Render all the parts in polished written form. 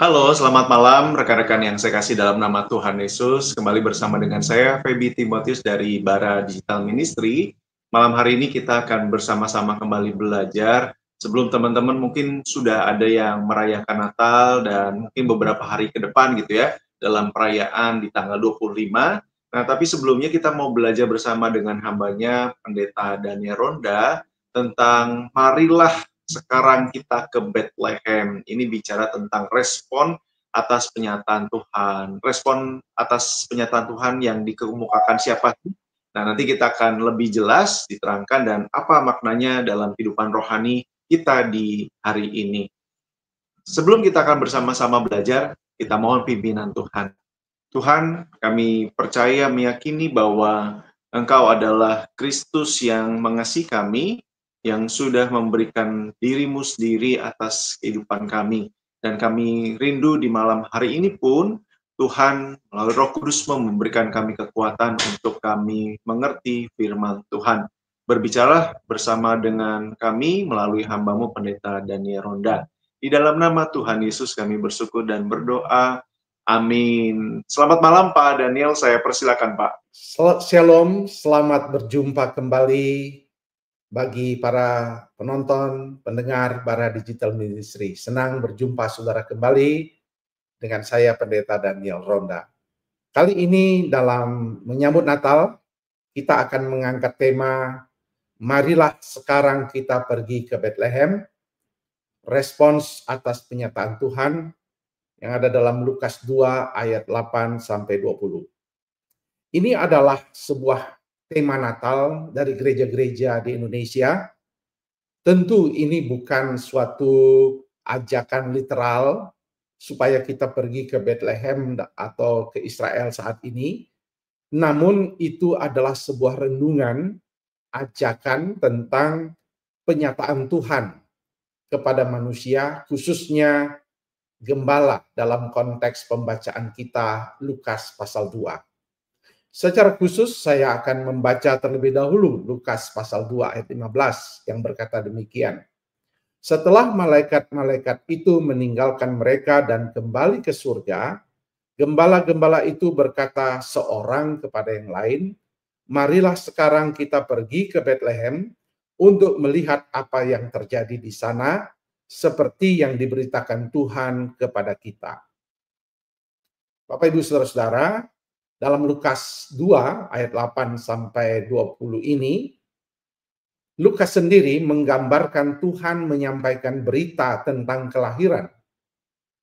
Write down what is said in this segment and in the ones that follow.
Halo, selamat malam rekan-rekan yang saya kasih dalam nama Tuhan Yesus. Kembali bersama dengan saya, Feby Timotius dari Bara Digital Ministry. Malam hari ini kita akan bersama-sama kembali belajar. Sebelum teman-teman mungkin sudah ada yang merayakan Natal dan mungkin beberapa hari ke depan gitu ya, dalam perayaan di tanggal 25. Nah, tapi sebelumnya kita mau belajar bersama dengan hambanya, Pendeta Daniel Ronda, tentang marilah sekarang kita ke Bethlehem. Ini bicara tentang respon atas penyataan Tuhan. Respon atas penyataan Tuhan yang dikemukakan siapa sih? Nah, nanti kita akan lebih jelas diterangkan dan apa maknanya dalam kehidupan rohani kita di hari ini. Sebelum kita akan bersama-sama belajar, kita mohon pimpinan Tuhan. Tuhan, kami percaya meyakini bahwa Engkau adalah Kristus yang mengasihi kami, yang sudah memberikan dirimu sendiri atas kehidupan kami. Dan kami rindu di malam hari ini pun, Tuhan melalui Roh Kudus memberikan kami kekuatan untuk kami mengerti firman Tuhan. Berbicara bersama dengan kami melalui hamba-Mu Pendeta Daniel Ronda. Di dalam nama Tuhan Yesus kami bersyukur dan berdoa. Amin. Selamat malam Pak Daniel, saya persilakan Pak. Shalom, selamat berjumpa kembali bagi para penonton, pendengar Bara Digital Ministry. Senang berjumpa saudara kembali dengan saya Pendeta Daniel Ronda. Kali ini dalam menyambut Natal, kita akan mengangkat tema Marilah sekarang kita pergi ke Bethlehem, respons atas penyataan Tuhan yang ada dalam Lukas 2 ayat 8 sampai 20. Ini adalah sebuah tema Natal dari gereja-gereja di Indonesia. Tentu ini bukan suatu ajakan literal supaya kita pergi ke Bethlehem atau ke Israel saat ini. Namun itu adalah sebuah renungan, ajakan tentang penyataan Tuhan kepada manusia, khususnya gembala dalam konteks pembacaan kita Lukas pasal 2. Secara khusus saya akan membaca terlebih dahulu Lukas pasal 2 ayat 15 yang berkata demikian. Setelah malaikat-malaikat itu meninggalkan mereka dan kembali ke surga, gembala-gembala itu berkata seorang kepada yang lain, marilah sekarang kita pergi ke Bethlehem untuk melihat apa yang terjadi di sana, seperti yang diberitakan Tuhan kepada kita. Bapak Ibu Saudara-saudara, dalam Lukas 2 ayat 8 sampai 20 ini, Lukas sendiri menggambarkan Tuhan menyampaikan berita tentang kelahiran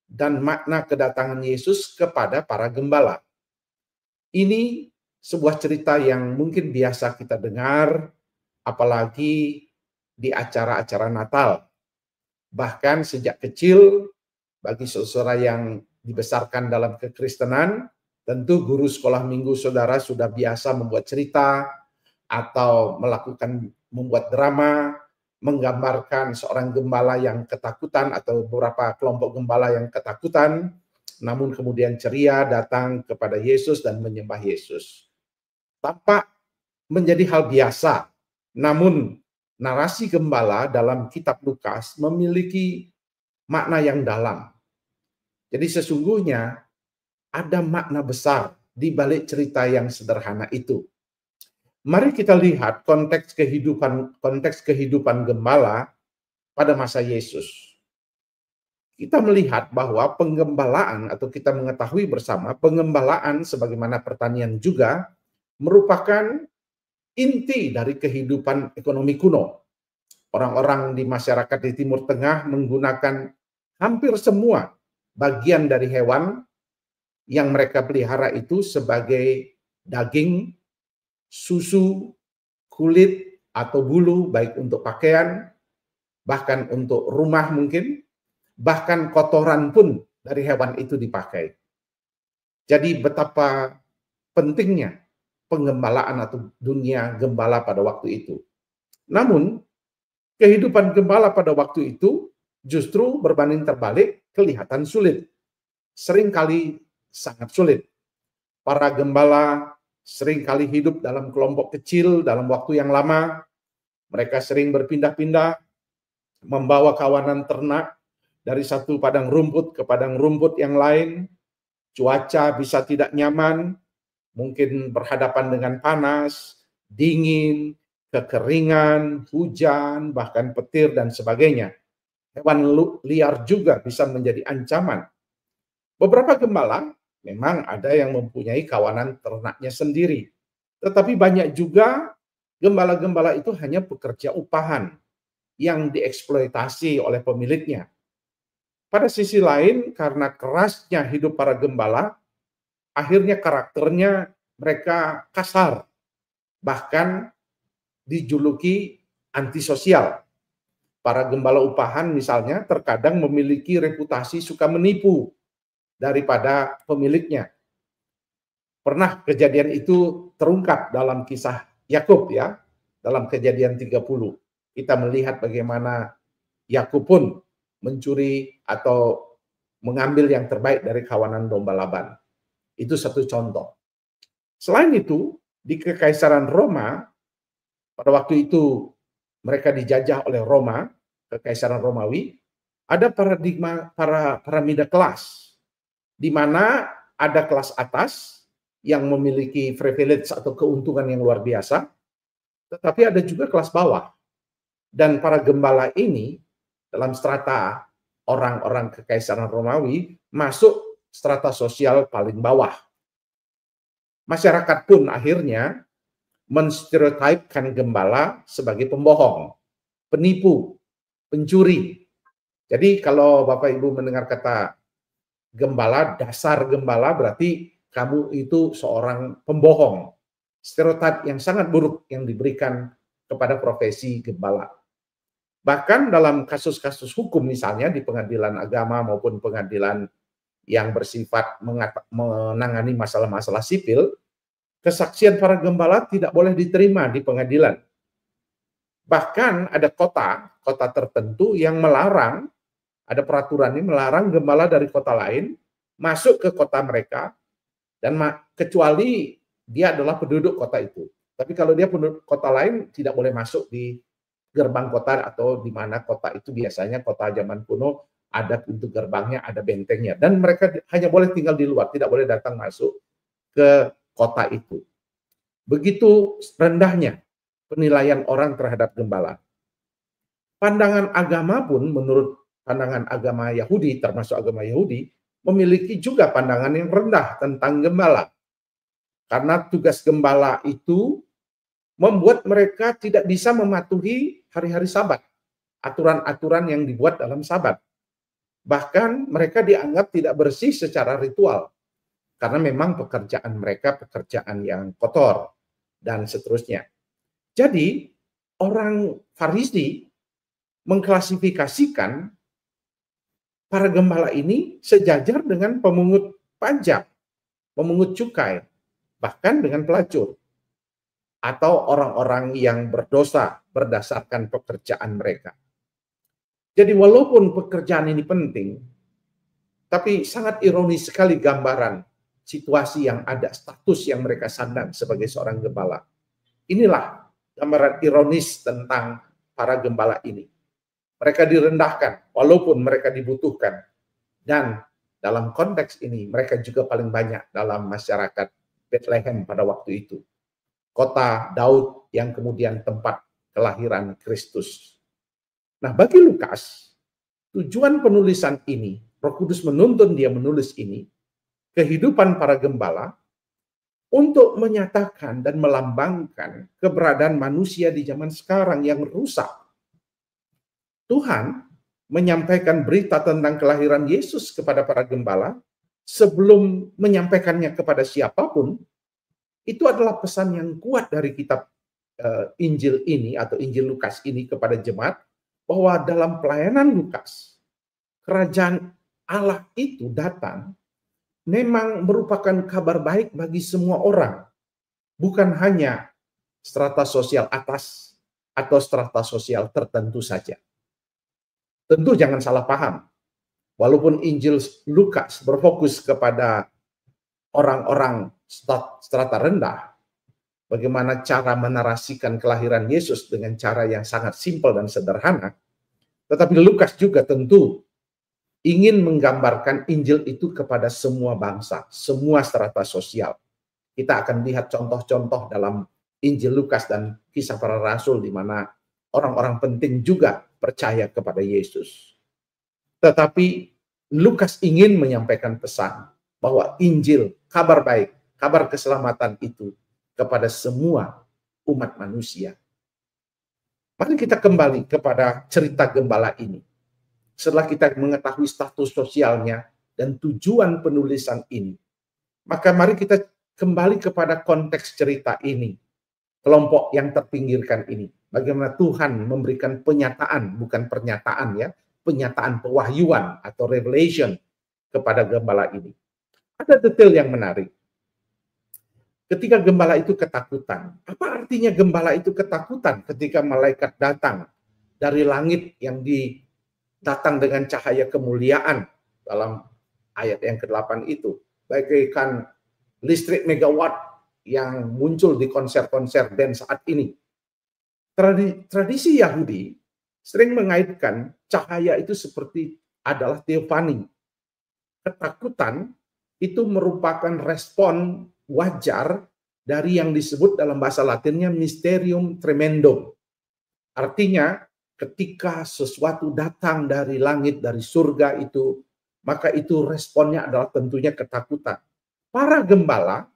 dan makna kedatangan Yesus kepada para gembala. Ini sebuah cerita yang mungkin biasa kita dengar, apalagi di acara-acara Natal. Bahkan sejak kecil, bagi saudara yang dibesarkan dalam kekristenan, tentu guru sekolah minggu saudara sudah biasa membuat cerita atau membuat drama, menggambarkan seorang gembala yang ketakutan atau beberapa kelompok gembala yang ketakutan, namun kemudian ceria datang kepada Yesus dan menyembah Yesus. Tampak menjadi hal biasa, namun narasi gembala dalam kitab Lukas memiliki makna yang dalam. Jadi sesungguhnya ada makna besar di balik cerita yang sederhana itu. Mari kita lihat konteks kehidupan gembala pada masa Yesus. Kita melihat bahwa penggembalaan atau kita mengetahui bersama pengembalaan sebagaimana pertanian juga merupakan inti dari kehidupan ekonomi kuno. Orang-orang di masyarakat di Timur Tengah menggunakan hampir semua bagian dari hewan yang mereka pelihara itu sebagai daging, susu, kulit, atau bulu, baik untuk pakaian, bahkan untuk rumah mungkin, bahkan kotoran pun dari hewan itu dipakai. Jadi betapa pentingnya penggembalaan atau dunia gembala pada waktu itu. Namun, kehidupan gembala pada waktu itu justru berbanding terbalik kelihatan sulit. Seringkali sangat sulit. Para gembala seringkali hidup dalam kelompok kecil dalam waktu yang lama. Mereka sering berpindah-pindah, membawa kawanan ternak dari satu padang rumput ke padang rumput yang lain, cuaca bisa tidak nyaman, mungkin berhadapan dengan panas, dingin, kekeringan, hujan, bahkan petir dan sebagainya. Hewan liar juga bisa menjadi ancaman. Beberapa gembala memang ada yang mempunyai kawanan ternaknya sendiri. Tetapi banyak juga gembala-gembala itu hanya pekerja upahan yang dieksploitasi oleh pemiliknya. Pada sisi lain, karena kerasnya hidup para gembala, akhirnya karakternya mereka kasar, bahkan dijuluki antisosial. Para gembala upahan misalnya terkadang memiliki reputasi suka menipu daripada pemiliknya. Pernah kejadian itu terungkap dalam kisah Yakub ya, dalam Kejadian 30. Kita melihat bagaimana Yakub pun mencuri atau mengambil yang terbaik dari kawanan domba Laban. Itu satu contoh. Selain itu, di Kekaisaran Roma, pada waktu itu mereka dijajah oleh Roma, Kekaisaran Romawi, ada paradigma piramida kelas, di mana ada kelas atas yang memiliki privilege atau keuntungan yang luar biasa, tetapi ada juga kelas bawah. Dan para gembala ini dalam strata orang-orang Kekaisaran Romawi masuk strata sosial paling bawah. Masyarakat pun akhirnya menstereotipkan gembala sebagai pembohong, penipu, pencuri. Jadi kalau Bapak Ibu mendengar kata gembala, dasar gembala berarti kamu itu seorang pembohong. Stereotip yang sangat buruk yang diberikan kepada profesi gembala. Bahkan dalam kasus-kasus hukum misalnya di pengadilan agama maupun pengadilan yang bersifat menangani masalah-masalah sipil, kesaksian para gembala tidak boleh diterima di pengadilan. Bahkan ada kota tertentu yang melarang, ada peraturannya melarang gembala dari kota lain masuk ke kota mereka, dan kecuali dia adalah penduduk kota itu. Tapi kalau dia penduduk kota lain tidak boleh masuk di gerbang kota atau di mana kota itu biasanya kota zaman kuno ada pintu gerbangnya, ada bentengnya. Dan mereka hanya boleh tinggal di luar, tidak boleh datang masuk ke kota itu. Begitu rendahnya penilaian orang terhadap gembala. Pandangan agama pun menurut pandangan agama Yahudi, termasuk agama Yahudi, memiliki juga pandangan yang rendah tentang gembala. Karena tugas gembala itu membuat mereka tidak bisa mematuhi hari-hari Sabat, aturan-aturan yang dibuat dalam Sabat. Bahkan mereka dianggap tidak bersih secara ritual, karena memang pekerjaan mereka pekerjaan yang kotor, dan seterusnya. Jadi, orang Farisi mengklasifikasikan para gembala ini sejajar dengan pemungut pajak, pemungut cukai, bahkan dengan pelacur, atau orang-orang yang berdosa berdasarkan pekerjaan mereka. Jadi walaupun pekerjaan ini penting, tapi sangat ironis sekali gambaran situasi yang ada, status yang mereka sandang sebagai seorang gembala. Inilah gambaran ironis tentang para gembala ini. Mereka direndahkan walaupun mereka dibutuhkan. Dan dalam konteks ini mereka juga paling banyak dalam masyarakat Bethlehem pada waktu itu. Kota Daud yang kemudian tempat kelahiran Kristus. Nah, bagi Lukas, tujuan penulisan ini, Roh Kudus menuntun dia menulis ini, kehidupan para gembala, untuk menyatakan dan melambangkan keberadaan manusia di zaman sekarang yang rusak. Tuhan menyampaikan berita tentang kelahiran Yesus kepada para gembala, sebelum menyampaikannya kepada siapapun. Itu adalah pesan yang kuat dari kitab Injil ini atau Injil Lukas ini kepada jemaat, bahwa dalam pelayanan Lukas, kerajaan Allah itu datang memang merupakan kabar baik bagi semua orang, bukan hanya strata sosial atas atau strata sosial tertentu saja. Tentu jangan salah paham, walaupun Injil Lukas berfokus kepada orang-orang strata rendah, bagaimana cara menarasikan kelahiran Yesus dengan cara yang sangat simpel dan sederhana, tetapi Lukas juga tentu ingin menggambarkan Injil itu kepada semua bangsa, semua strata sosial. Kita akan lihat contoh-contoh dalam Injil Lukas dan Kisah Para Rasul di mana orang-orang penting juga percaya kepada Yesus. Tetapi Lukas ingin menyampaikan pesan bahwa Injil, kabar baik, kabar keselamatan itu kepada semua umat manusia. Mari kita kembali kepada cerita gembala ini. Setelah kita mengetahui status sosialnya dan tujuan penulisan ini, maka mari kita kembali kepada konteks cerita ini. Kelompok yang terpinggirkan ini. Bagaimana Tuhan memberikan penyataan, bukan pernyataan ya, penyataan pewahyuan atau revelation kepada gembala ini. Ada detail yang menarik. Ketika gembala itu ketakutan. Apa artinya gembala itu ketakutan ketika malaikat datang dari langit yang datang dengan cahaya kemuliaan dalam ayat yang ke-8 itu. Bagaikan listrik megawatt yang muncul di konser-konser band saat ini. Tradisi Yahudi sering mengaitkan cahaya itu seperti adalah teofani. Ketakutan itu merupakan respon wajar dari yang disebut dalam bahasa Latinnya mysterium tremendum. Artinya ketika sesuatu datang dari langit, dari surga itu, maka itu responnya adalah tentunya ketakutan. Para gembala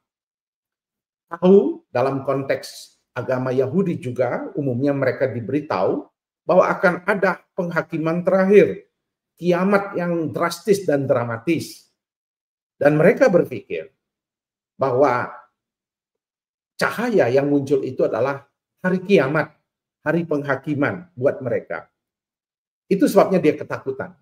tahu dalam konteks agama Yahudi juga, umumnya mereka diberitahu bahwa akan ada penghakiman terakhir, kiamat yang drastis dan dramatis. Dan mereka berpikir bahwa cahaya yang muncul itu adalah hari kiamat, hari penghakiman buat mereka. Itu sebabnya dia ketakutan.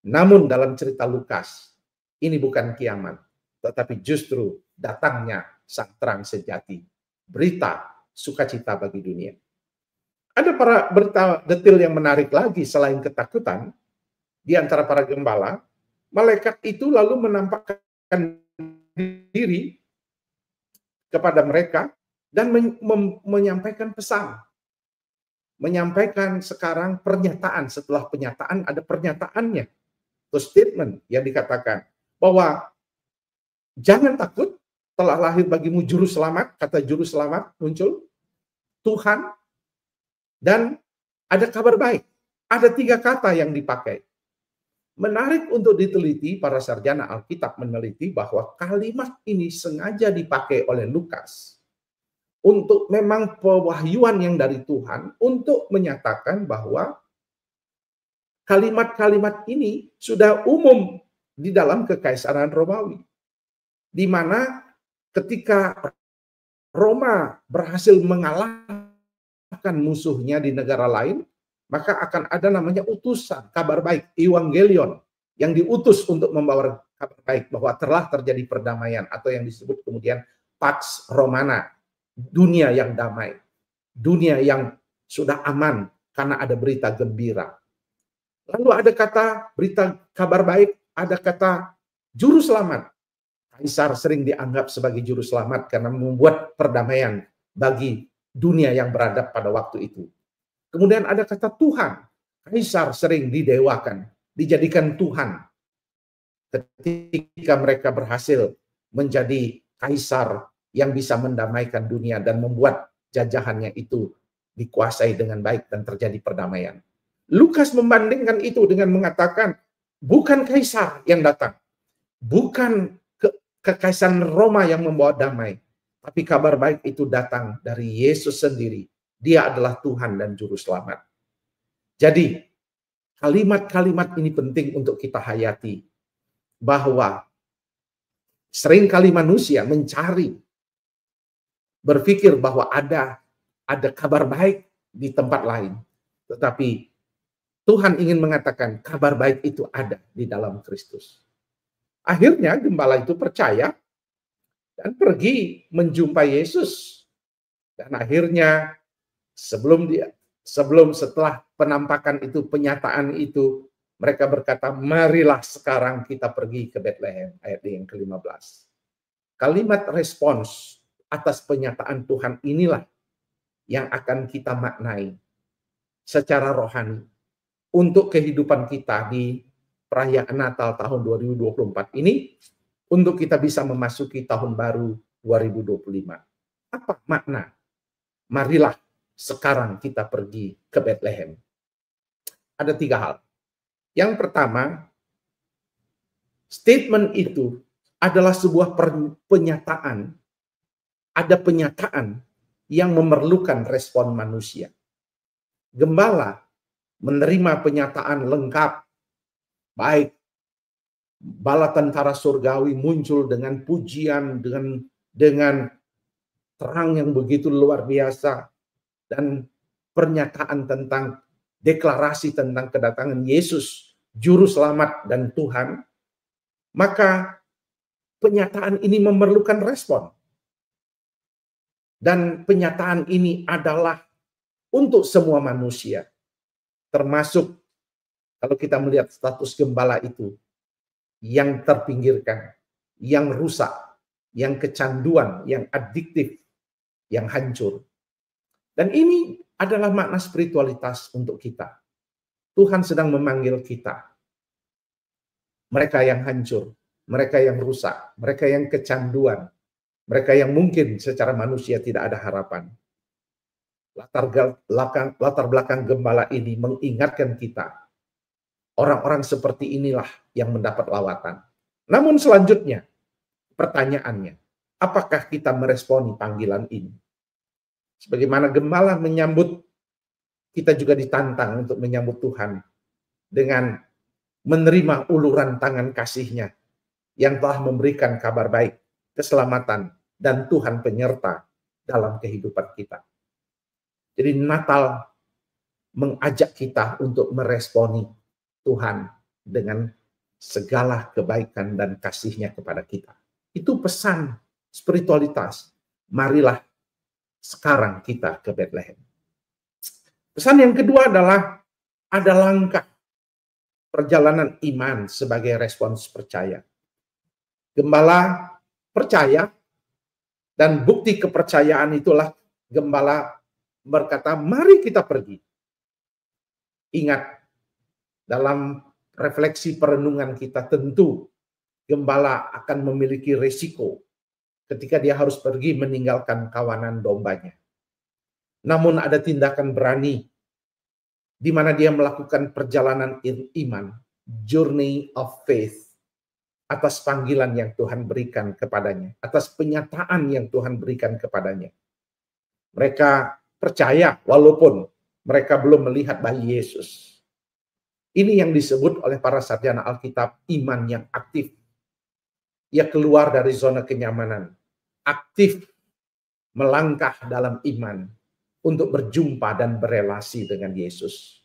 Namun dalam cerita Lukas, ini bukan kiamat, tetapi justru datangnya sang terang sejati. Berita sukacita bagi dunia. Ada para berita detail yang menarik lagi selain ketakutan. Di antara para gembala, malaikat itu lalu menampakkan diri kepada mereka dan menyampaikan pesan. Menyampaikan sekarang pernyataan, setelah pernyataan ada pernyataannya. Itu statement yang dikatakan bahwa jangan takut, telah lahir bagimu juru selamat, kata juru selamat muncul, Tuhan, dan ada kabar baik. Ada 3 kata yang dipakai. Menarik untuk diteliti, para sarjana Alkitab meneliti bahwa kalimat ini sengaja dipakai oleh Lukas untuk memang pewahyuan yang dari Tuhan untuk menyatakan bahwa kalimat-kalimat ini sudah umum di dalam kekaisaran Romawi. Di mana ketika Roma berhasil mengalahkan musuhnya di negara lain, maka akan ada namanya utusan, kabar baik, evangelion, yang diutus untuk membawa kabar baik bahwa telah terjadi perdamaian atau yang disebut kemudian Pax Romana, dunia yang damai, dunia yang sudah aman karena ada berita gembira. Lalu ada kata berita kabar baik, ada kata juru selamat. Kaisar sering dianggap sebagai juru selamat karena membuat perdamaian bagi dunia yang beradab pada waktu itu. Kemudian ada kata Tuhan. Kaisar sering didewakan, dijadikan Tuhan. Ketika mereka berhasil menjadi kaisar yang bisa mendamaikan dunia dan membuat jajahannya itu dikuasai dengan baik dan terjadi perdamaian. Lukas membandingkan itu dengan mengatakan bukan kaisar yang datang. Bukan kekaisaran Roma yang membawa damai. Tapi kabar baik itu datang dari Yesus sendiri. Dia adalah Tuhan dan Juru Selamat. Jadi, kalimat-kalimat ini penting untuk kita hayati. Bahwa seringkali manusia mencari, berpikir bahwa ada kabar baik di tempat lain. Tetapi Tuhan ingin mengatakan kabar baik itu ada di dalam Kristus. Akhirnya gembala itu percaya dan pergi menjumpai Yesus. Dan akhirnya setelah penampakan itu, penyataan itu, mereka berkata, marilah sekarang kita pergi ke Bethlehem, ayat yang ke-15. Kalimat respons atas penyataan Tuhan inilah yang akan kita maknai secara rohani untuk kehidupan kita di perayaan Natal tahun 2024 ini untuk kita bisa memasuki tahun baru 2025. Apa makna? Marilah sekarang kita pergi ke Bethlehem. Ada 3 hal. Yang pertama, statement itu adalah sebuah penyataan. Ada penyataan yang memerlukan respon manusia. Gembala menerima penyataan lengkap, baik bala tentara surgawi muncul dengan pujian, dengan terang yang begitu luar biasa, dan pernyataan tentang deklarasi tentang kedatangan Yesus, Juru Selamat dan Tuhan, maka penyataan ini memerlukan respon. Dan penyataan ini adalah untuk semua manusia, termasuk kalau kita melihat status gembala itu, yang terpinggirkan, yang rusak, yang kecanduan, yang adiktif, yang hancur. Dan ini adalah makna spiritualitas untuk kita. Tuhan sedang memanggil kita. Mereka yang hancur, mereka yang rusak, mereka yang kecanduan, mereka yang mungkin secara manusia tidak ada harapan. Latar belakang gembala ini mengingatkan kita, orang-orang seperti inilah yang mendapat lawatan. Namun selanjutnya, pertanyaannya, apakah kita meresponi panggilan ini? Sebagaimana gembala menyambut, kita juga ditantang untuk menyambut Tuhan dengan menerima uluran tangan kasih-Nya yang telah memberikan kabar baik, keselamatan, dan Tuhan penyerta dalam kehidupan kita. Jadi Natal mengajak kita untuk meresponi Tuhan dengan segala kebaikan dan kasih-Nya kepada kita. Itu pesan spiritualitas. Marilah sekarang kita ke Bethlehem. Pesan yang kedua adalah ada langkah perjalanan iman sebagai respons percaya. Gembala percaya, dan bukti kepercayaan itulah gembala berkata, mari kita pergi. Ingat, dalam refleksi perenungan kita tentu gembala akan memiliki resiko ketika dia harus pergi meninggalkan kawanan dombanya. Namun ada tindakan berani di mana dia melakukan perjalanan iman, journey of faith, atas panggilan yang Tuhan berikan kepadanya, atas penyataan yang Tuhan berikan kepadanya. Mereka percaya walaupun mereka belum melihat bayi Yesus. Ini yang disebut oleh para sarjana Alkitab iman yang aktif. Ia keluar dari zona kenyamanan, aktif melangkah dalam iman untuk berjumpa dan berelasi dengan Yesus.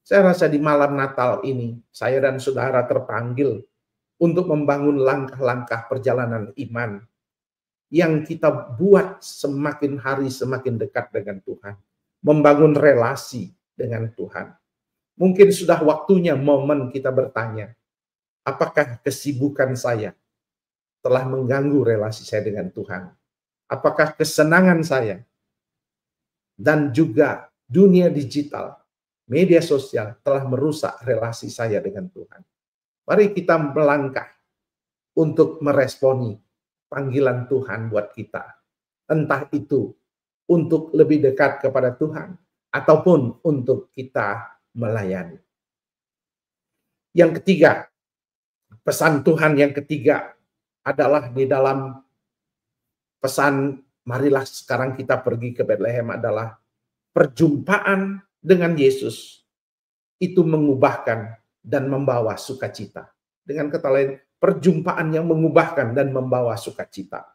Saya rasa di malam Natal ini, saya dan saudara terpanggil untuk membangun langkah-langkah perjalanan iman yang kita buat semakin hari semakin dekat dengan Tuhan. Membangun relasi dengan Tuhan. Mungkin sudah waktunya momen kita bertanya, apakah kesibukan saya telah mengganggu relasi saya dengan Tuhan? Apakah kesenangan saya dan juga dunia digital, media sosial telah merusak relasi saya dengan Tuhan? Mari kita melangkah untuk meresponi panggilan Tuhan buat kita. Entah itu untuk lebih dekat kepada Tuhan, ataupun untuk kita melayani. Yang ketiga, pesan Tuhan yang ketiga adalah di dalam pesan marilah sekarang kita pergi ke Bethlehem adalah perjumpaan dengan Yesus itu mengubahkan dan membawa sukacita. Dengan kata lain, perjumpaan yang mengubahkan dan membawa sukacita.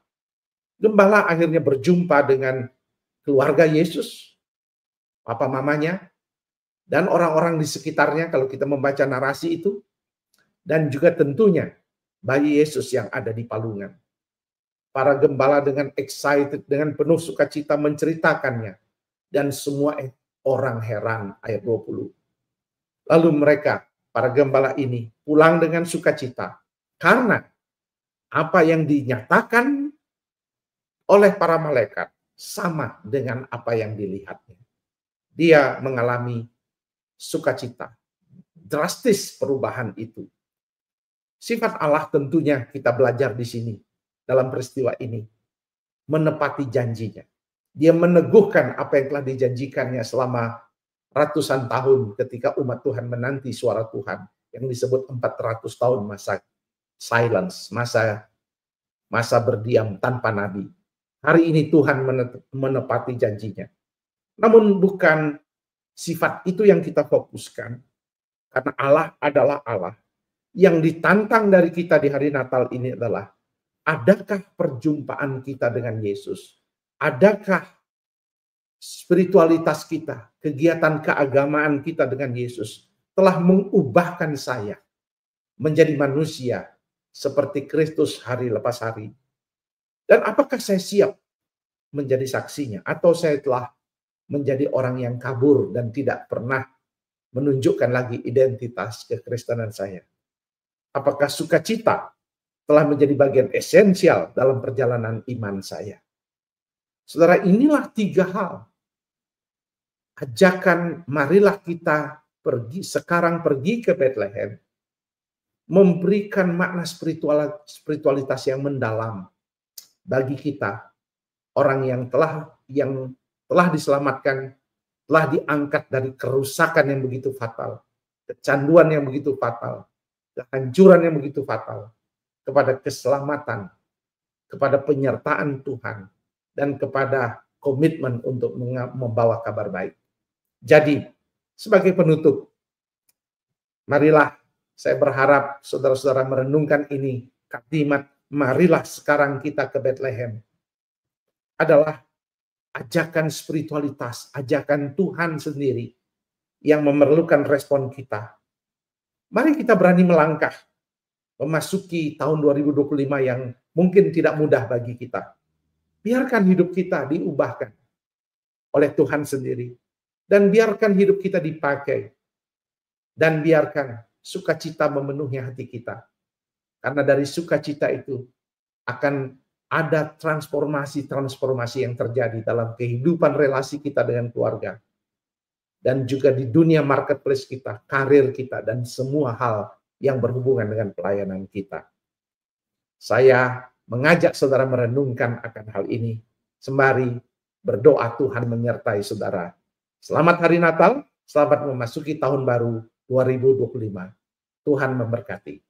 Gembala akhirnya berjumpa dengan keluarga Yesus, papa mamanya, dan orang-orang di sekitarnya kalau kita membaca narasi itu, dan juga tentunya bayi Yesus yang ada di palungan. Para gembala dengan excited, dengan penuh sukacita menceritakannya, dan semua orang heran, ayat 20. Lalu mereka, para gembala ini, pulang dengan sukacita, karena apa yang dinyatakan oleh para malaikat sama dengan apa yang dilihatnya. Dia mengalami sukacita, drastis perubahan itu. Sifat Allah tentunya kita belajar di sini dalam peristiwa ini, menepati janjinya. Dia meneguhkan apa yang telah dijanjikannya selama ratusan tahun ketika umat Tuhan menanti suara Tuhan yang disebut 400 tahun masa silence, masa berdiam tanpa nabi. Hari ini Tuhan menepati janjinya. Namun bukan sifat itu yang kita fokuskan, karena Allah adalah Allah. Yang ditantang dari kita di hari Natal ini adalah, adakah perjumpaan kita dengan Yesus? Adakah spiritualitas kita, kegiatan keagamaan kita dengan Yesus telah mengubahkan saya menjadi manusia seperti Kristus hari lepas hari? Dan apakah saya siap menjadi saksinya? Atau saya telah menjadi orang yang kabur dan tidak pernah menunjukkan lagi identitas kekristenan saya? Apakah sukacita telah menjadi bagian esensial dalam perjalanan iman saya? Saudara, inilah 3 hal. Ajakan marilah kita sekarang pergi ke Bethlehem, memberikan makna spiritualitas yang mendalam bagi kita, orang yang telah diselamatkan, telah diangkat dari kerusakan yang begitu fatal, kecanduan yang begitu fatal, kehancuran yang begitu fatal, kepada keselamatan, kepada penyertaan Tuhan, dan kepada komitmen untuk membawa kabar baik. Jadi, sebagai penutup, marilah saya berharap saudara-saudara merenungkan ini, kalimat marilah sekarang kita ke Bethlehem adalah ajakan spiritualitas, ajakan Tuhan sendiri yang memerlukan respon kita. Mari kita berani melangkah memasuki tahun 2025 yang mungkin tidak mudah bagi kita. Biarkan hidup kita diubahkan oleh Tuhan sendiri. Dan biarkan hidup kita dipakai. Dan biarkan sukacita memenuhi hati kita. Karena dari sukacita itu akan ada transformasi-transformasi yang terjadi dalam kehidupan relasi kita dengan keluarga. Dan juga di dunia marketplace kita, karir kita, dan semua hal yang berhubungan dengan pelayanan kita. Saya mengajak saudara merenungkan akan hal ini. Sembari berdoa Tuhan menyertai saudara. Selamat Hari Natal, selamat memasuki tahun baru 2025. Tuhan memberkati.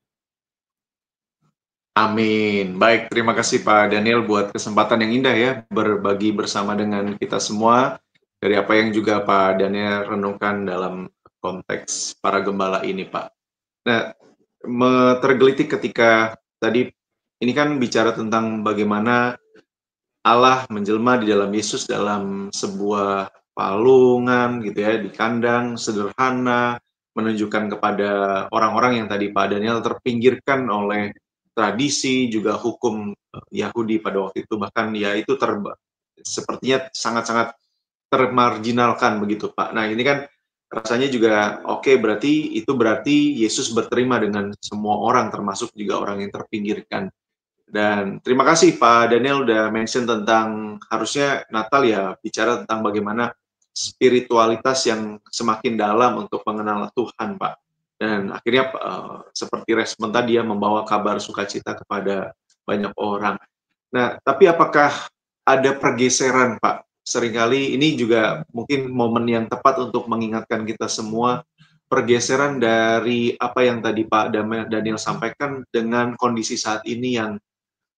Amin. Baik, terima kasih Pak Daniel buat kesempatan yang indah ya, berbagi bersama dengan kita semua dari apa yang juga Pak Daniel renungkan dalam konteks para gembala ini, Pak. Nah, tergelitik ketika tadi ini kan bicara tentang bagaimana Allah menjelma di dalam Yesus dalam sebuah palungan gitu ya, di kandang sederhana, menunjukkan kepada orang-orang yang tadi Pak Daniel terpinggirkan oleh tradisi juga hukum Yahudi pada waktu itu, bahkan ya itu sepertinya sangat-sangat termarginalkan begitu Pak. Nah ini kan rasanya juga oke, berarti Yesus berterima dengan semua orang, termasuk juga orang yang terpinggirkan. Dan terima kasih Pak Daniel udah mention tentang harusnya Natal ya bicara tentang bagaimana spiritualitas yang semakin dalam untuk mengenal Tuhan Pak. Dan akhirnya seperti respon tadi ya, membawa kabar sukacita kepada banyak orang. Nah, tapi apakah ada pergeseran Pak? Seringkali ini juga mungkin momen yang tepat untuk mengingatkan kita semua, pergeseran dari apa yang tadi Pak Daniel sampaikan dengan kondisi saat ini yang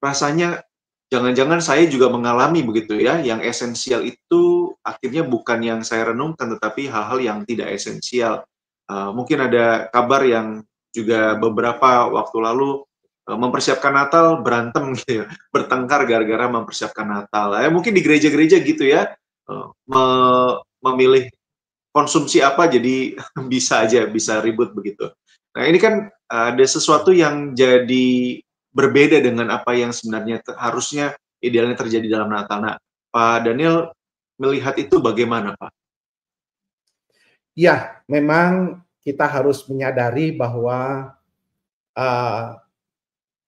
rasanya jangan-jangan saya juga mengalami begitu ya, yang esensial itu akhirnya bukan yang saya renungkan, tetapi hal-hal yang tidak esensial. Mungkin ada kabar yang juga beberapa waktu lalu mempersiapkan Natal berantem gitu ya, bertengkar gara-gara mempersiapkan Natal. Mungkin di gereja-gereja gitu ya, memilih konsumsi apa jadi bisa ribut begitu. Nah ini kan ada sesuatu yang jadi berbeda dengan apa yang sebenarnya harusnya idealnya terjadi dalam Natal. Nah, Pak Daniel melihat itu bagaimana, Pak? Ya, memang kita harus menyadari bahwa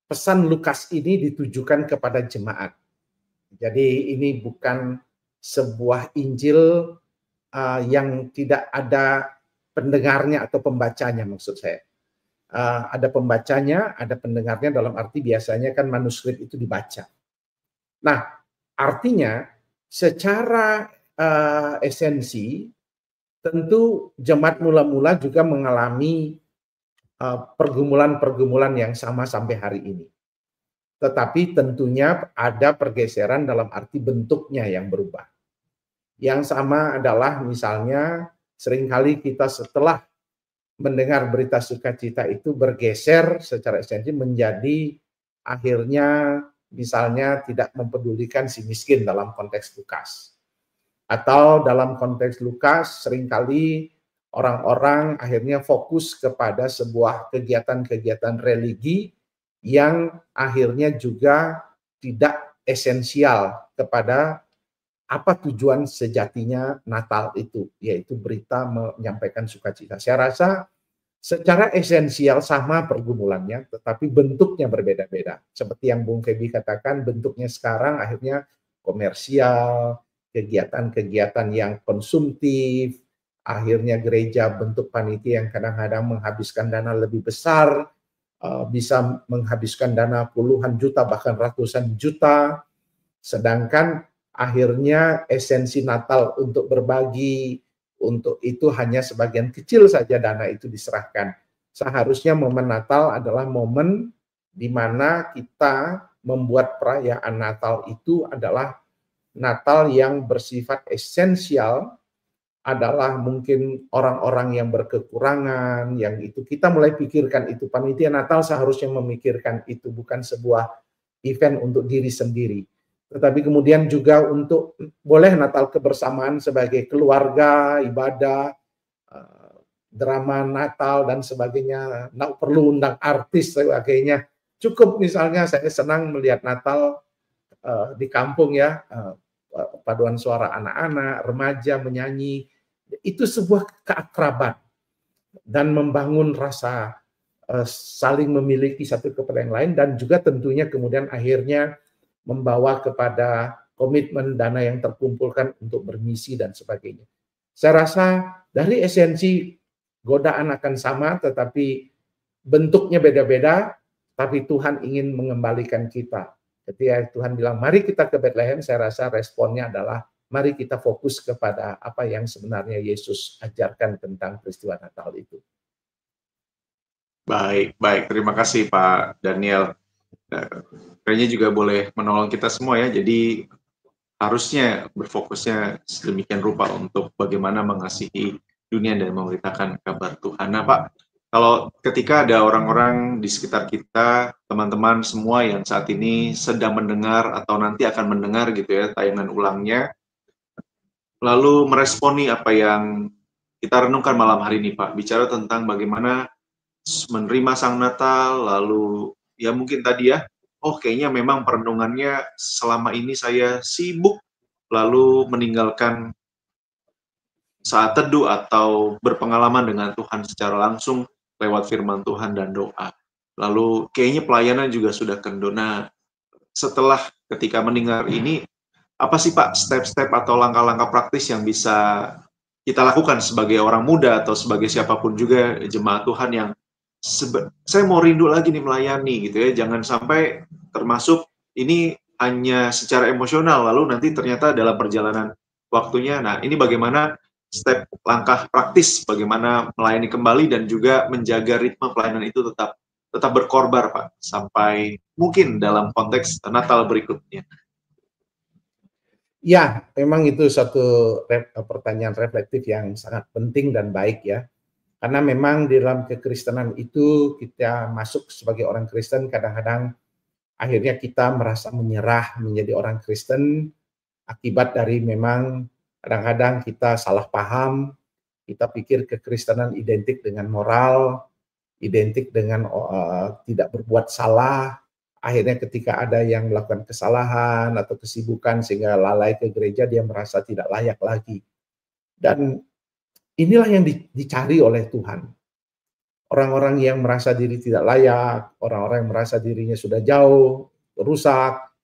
pesan Lukas ini ditujukan kepada jemaat. Jadi ini bukan sebuah Injil yang tidak ada pendengarnya atau pembacanya maksud saya. Ada pembacanya, ada pendengarnya, dalam arti biasanya kan manuskrip itu dibaca. Nah, artinya secara esensi tentu jemaat mula-mula juga mengalami pergumulan-pergumulan yang sama sampai hari ini. Tetapi tentunya ada pergeseran dalam arti bentuknya yang berubah. Yang sama adalah misalnya seringkali kita setelah mendengar berita sukacita itu bergeser secara esensi menjadi akhirnya misalnya tidak mempedulikan si miskin dalam konteks Lukas. Atau dalam konteks Lukas seringkali orang-orang akhirnya fokus kepada sebuah kegiatan-kegiatan religi yang akhirnya juga tidak esensial kepada apa tujuan sejatinya Natal itu, yaitu berita menyampaikan sukacita. Saya rasa secara esensial sama pergumulannya, tetapi bentuknya berbeda-beda. Seperti yang Bung Febi katakan, bentuknya sekarang akhirnya komersial, kegiatan-kegiatan yang konsumtif, akhirnya gereja bentuk panitia yang kadang-kadang menghabiskan dana lebih besar, bisa menghabiskan dana puluhan juta bahkan ratusan juta, sedangkan akhirnya esensi Natal untuk berbagi, untuk itu hanya sebagian kecil saja dana itu diserahkan. Seharusnya momen Natal adalah momen di mana kita membuat perayaan Natal itu adalah Natal yang bersifat esensial, adalah mungkin orang-orang yang berkekurangan, yang itu kita mulai pikirkan itu. Panitia Natal seharusnya memikirkan itu, bukan sebuah event untuk diri sendiri. Tetapi kemudian juga untuk boleh Natal kebersamaan sebagai keluarga, ibadah, drama Natal dan sebagainya. Nggak perlu undang artis sebagainya. Cukup misalnya saya senang melihat Natal di kampung ya, paduan suara anak-anak, remaja menyanyi. Itu sebuah keakraban dan membangun rasa saling memiliki satu kepada yang lain, dan juga tentunya kemudian akhirnya membawa kepada komitmen dana yang terkumpulkan untuk bermisi dan sebagainya. Saya rasa dari esensi godaan akan sama, tetapi bentuknya beda-beda, tapi Tuhan ingin mengembalikan kita. Ketika Tuhan bilang, mari kita ke Bethlehem, saya rasa responnya adalah, mari kita fokus kepada apa yang sebenarnya Yesus ajarkan tentang peristiwa Natal itu. Baik, baik. Terima kasih Pak Daniel. Kayaknya juga boleh menolong kita semua ya. Jadi harusnya berfokusnya sedemikian rupa untuk bagaimana mengasihi dunia dan memberitakan kabar Tuhan. Nah Pak, kalau ketika ada orang-orang di sekitar kita, teman-teman semua yang saat ini sedang mendengar atau nanti akan mendengar gitu ya tayangan ulangnya, lalu meresponi apa yang kita renungkan malam hari ini Pak, bicara tentang bagaimana menerima Sang Natal, lalu ya mungkin tadi ya, oh kayaknya memang perenungannya selama ini saya sibuk, lalu meninggalkan saat teduh atau berpengalaman dengan Tuhan secara langsung lewat firman Tuhan dan doa. Lalu kayaknya pelayanan juga sudah kendor. Nah, setelah ketika mendengar ini, apa sih Pak step-step atau langkah-langkah praktis yang bisa kita lakukan sebagai orang muda atau sebagai siapapun juga jemaat Tuhan yang saya mau rindu lagi nih melayani gitu ya, jangan sampai termasuk ini hanya secara emosional lalu nanti ternyata dalam perjalanan waktunya. Nah, ini bagaimana step langkah praktis bagaimana melayani kembali dan juga menjaga ritme pelayanan itu tetap berkorbar Pak sampai mungkin dalam konteks Natal berikutnya. Ya, memang itu satu pertanyaan reflektif yang sangat penting dan baik ya. Karena memang di dalam kekristenan itu kita masuk sebagai orang Kristen, kadang-kadang akhirnya kita merasa menyerah menjadi orang Kristen akibat dari memang kadang-kadang kita salah paham, kita pikir kekristenan identik dengan moral, identik dengan tidak berbuat salah. Akhirnya ketika ada yang melakukan kesalahan atau kesibukan sehingga lalai ke gereja, dia merasa tidak layak lagi. Dan inilah yang dicari oleh Tuhan. Orang-orang yang merasa diri tidak layak, orang-orang yang merasa dirinya sudah jauh, rusak,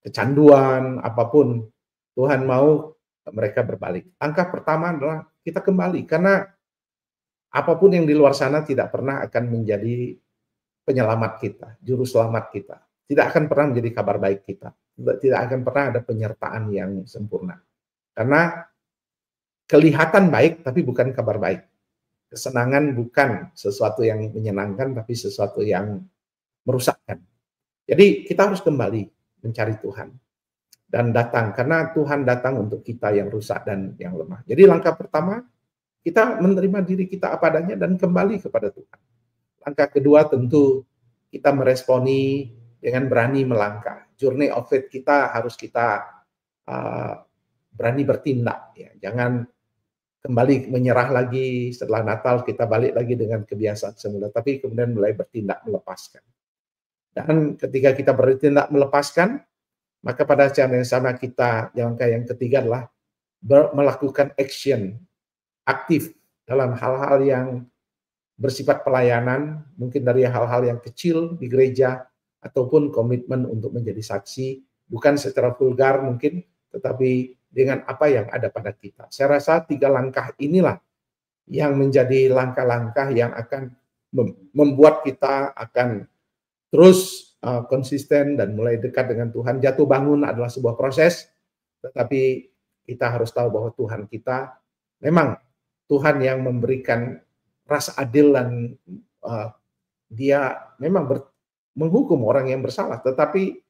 kecanduan, apapun, Tuhan mau mereka berbalik. Langkah pertama adalah kita kembali, karena Apapun yang di luar sana tidak pernah akan menjadi penyelamat kita, juru selamat kita. Tidak akan pernah menjadi kabar baik kita. Tidak akan pernah ada penyertaan yang sempurna. Karena kelihatan baik tapi bukan kabar baik. Kesenangan bukan sesuatu yang menyenangkan tapi sesuatu yang merusakkan. Jadi kita harus kembali mencari Tuhan dan datang, karena Tuhan datang untuk kita yang rusak dan yang lemah. Jadi langkah pertama, kita menerima diri kita apa adanya dan kembali kepada Tuhan. Langkah kedua tentu kita meresponi dengan berani melangkah. Journey of faith kita harus kita berani bertindak. Ya. Jangan kembali menyerah lagi setelah Natal, kita balik lagi dengan kebiasaan semula. Tapi kemudian mulai bertindak melepaskan. Dan ketika kita bertindak melepaskan, maka pada saat yang sama kita, langkah yang ketiga adalah melakukan action aktif dalam hal-hal yang bersifat pelayanan, mungkin dari hal-hal yang kecil di gereja, ataupun komitmen untuk menjadi saksi, bukan secara vulgar mungkin, tetapi dengan apa yang ada pada kita. Saya rasa 3 langkah inilah yang menjadi langkah-langkah yang akan membuat kita akan terus konsisten dan mulai dekat dengan Tuhan. Jatuh bangun adalah sebuah proses, tetapi kita harus tahu bahwa Tuhan kita memang Tuhan yang memberikan rasa adil dan dia memang menghukum orang yang bersalah, tetapi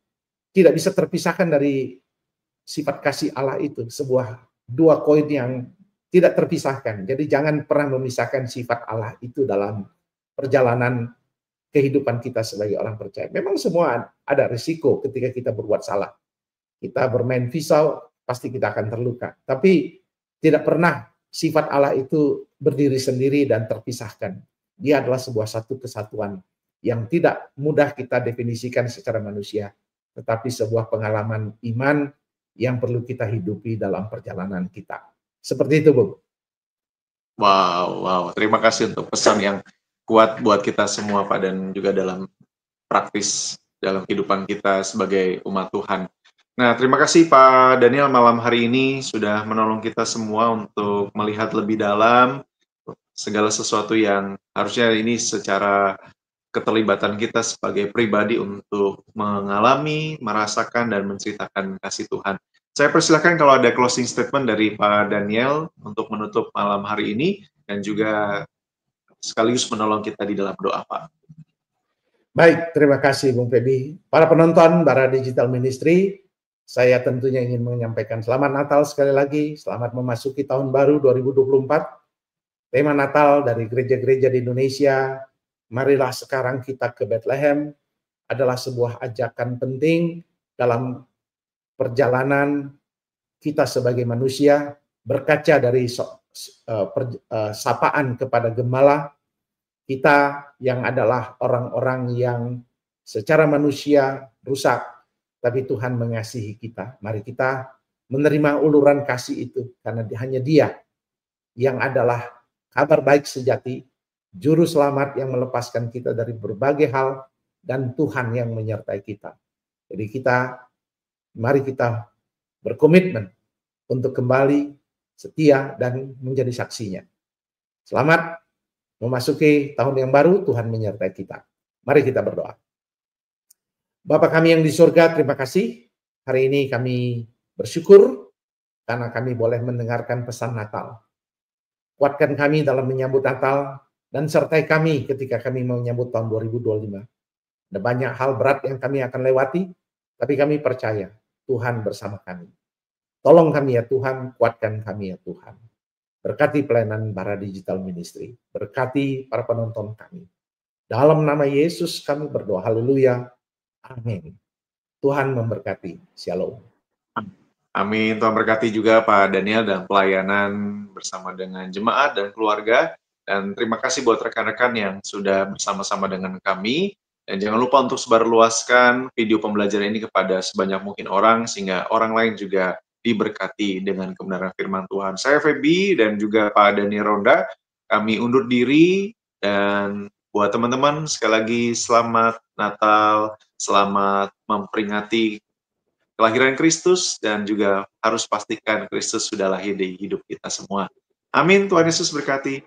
tidak bisa terpisahkan dari sifat kasih Allah itu, sebuah 2 koin yang tidak terpisahkan. Jadi jangan pernah memisahkan sifat Allah itu dalam perjalanan kehidupan kita sebagai orang percaya. Memang semua ada risiko ketika kita berbuat salah. Kita bermain pisau, pasti kita akan terluka. Tapi tidak pernah sifat Allah itu berdiri sendiri dan terpisahkan. Dia adalah sebuah satu kesatuan yang tidak mudah kita definisikan secara manusia, tetapi sebuah pengalaman iman yang perlu kita hidupi dalam perjalanan kita. Seperti itu, Bung. Wow. Terima kasih untuk pesan yang kuat buat kita semua, Pak, dan juga dalam praktis dalam kehidupan kita sebagai umat Tuhan. Nah, terima kasih Pak Daniel malam hari ini sudah menolong kita semua untuk melihat lebih dalam segala sesuatu yang harusnya ini secara keterlibatan kita sebagai pribadi untuk mengalami, merasakan, dan menceritakan kasih Tuhan. Saya persilakan kalau ada closing statement dari Pak Daniel untuk menutup malam hari ini dan juga sekaligus menolong kita di dalam doa, Pak. Baik, terima kasih Bung Febi. Para penonton Bara Digital Ministry, saya tentunya ingin menyampaikan selamat Natal sekali lagi, selamat memasuki tahun baru 2024. Tema Natal dari gereja-gereja di Indonesia, marilah sekarang kita ke Bethlehem, adalah sebuah ajakan penting dalam perjalanan kita sebagai manusia, berkaca dari sapaan kepada gembala, kita yang adalah orang-orang yang secara manusia rusak, tapi Tuhan mengasihi kita. Mari kita menerima uluran kasih itu, karena hanya Dia yang adalah kabar baik sejati, juru selamat yang melepaskan kita dari berbagai hal, dan Tuhan yang menyertai kita. Jadi mari kita berkomitmen untuk kembali setia dan menjadi saksinya. Selamat memasuki tahun yang baru, Tuhan menyertai kita. Mari kita berdoa. Bapa kami yang di surga, terima kasih. Hari ini kami bersyukur karena kami boleh mendengarkan pesan Natal. Kuatkan kami dalam menyambut Natal dan sertai kami ketika kami menyambut tahun 2025. Ada banyak hal berat yang kami akan lewati, tapi kami percaya Tuhan bersama kami. Tolong kami ya Tuhan, kuatkan kami ya Tuhan. Berkati pelayanan Bara Digital Ministry. Berkati para penonton kami. Dalam nama Yesus kami berdoa. Haleluya. Amin. Tuhan memberkati. Shalom. Amin. Tuhan berkati juga Pak Daniel dan pelayanan bersama dengan jemaat dan keluarga. Dan terima kasih buat rekan-rekan yang sudah bersama-sama dengan kami. Dan jangan lupa untuk sebarluaskan video pembelajaran ini kepada sebanyak mungkin orang, sehingga orang lain juga diberkati dengan kebenaran firman Tuhan. Saya Febi dan juga Pak Daniel Ronda, kami undur diri, dan buat teman-teman sekali lagi selamat Natal, selamat memperingati kelahiran Kristus, dan juga harus pastikan Kristus sudah lahir di hidup kita semua. Amin, Tuhan Yesus berkati.